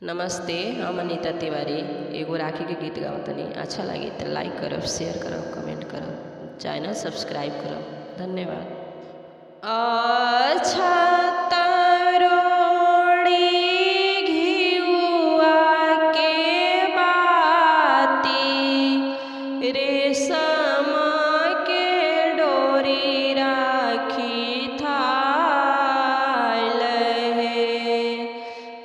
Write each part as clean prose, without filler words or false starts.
नमस्ते, हम अनीता तिवारी एगो राखी के गीत गावतनी। अच्छा लगी तो लाइक करब, शेयर करब, कमेंट करब, चैनल सब्सक्राइब करब। धन्यवाद। अच्छा रेशम के डोरी राखी थाल है,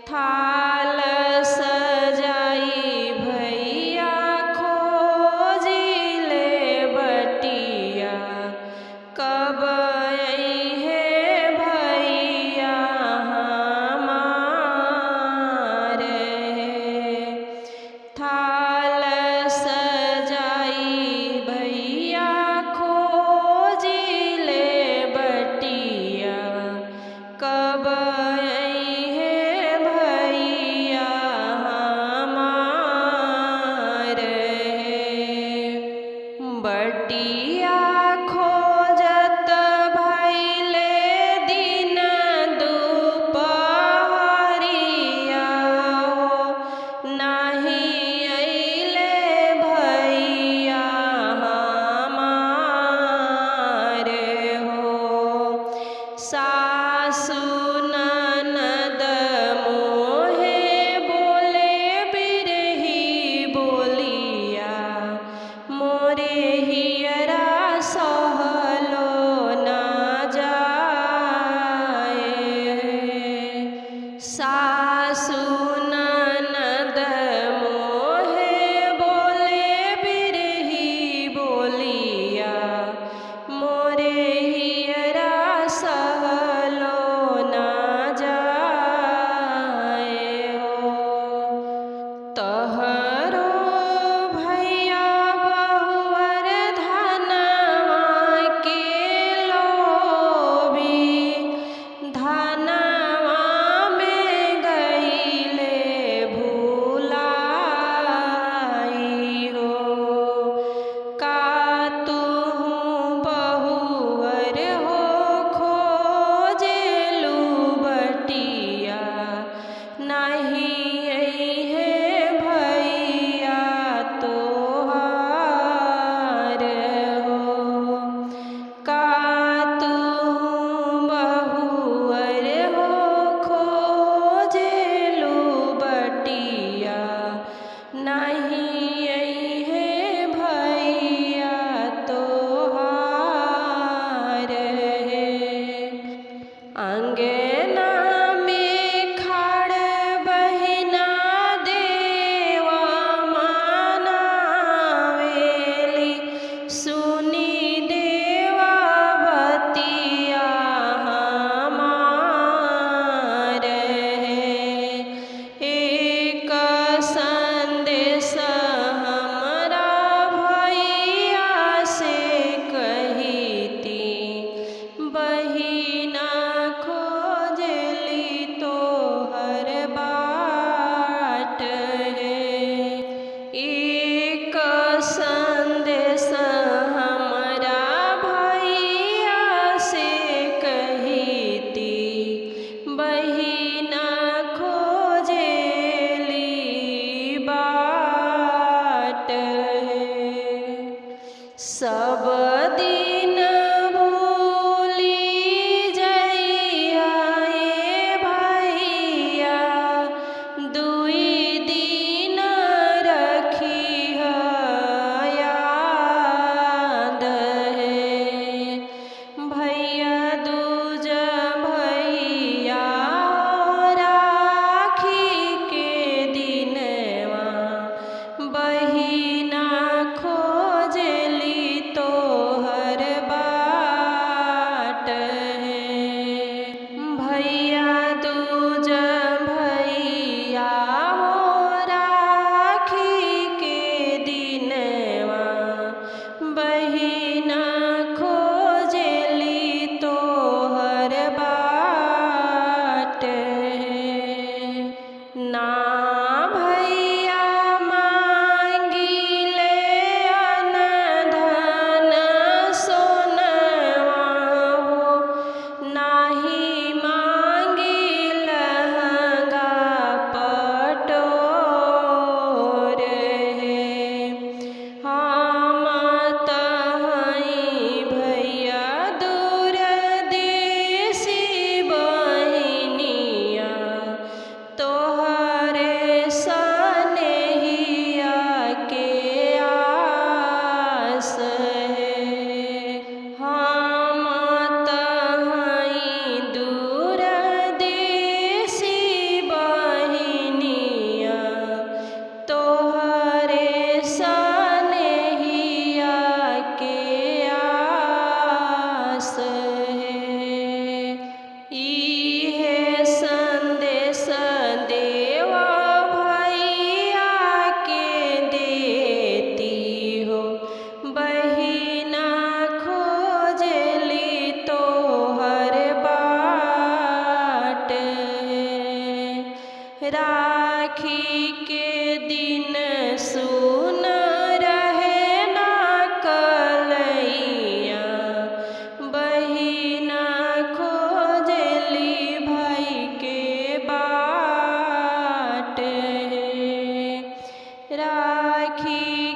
थाल सजाई भैया खोजिले बटिया, कब अइहे भैया हमारे। थाल सजाई भैया खोजिले बटिया, कब अइहे भैया हमारे। बटिया खोजत भइले दिन दुपहरिया हो, नाही अइले भैया हमारे हो। सासु ननद मोहे बोले बिरही बोलिया, मोरे हियरा सहलो ना जाए। सासु ननद मोहे बोले बिरही बोलिया, मोरे हियरा सहलो ना जाए हो। तहरो भैया बहुअर धनवा के लोभी, धनवा में गइले भुलाई हो। का तुहु बहुअर हो खोजेलू बटिया, नहीं अइहे भैया तोहार हो। का तुहु बहुअर हो खोजेलू बटिया, नहीं अइहे भैया तोहार है। अंगना में खड़ बहिन राखी के दिन सुन रहे ना कलैया, बहिना खोजली भाई के बाट। राखी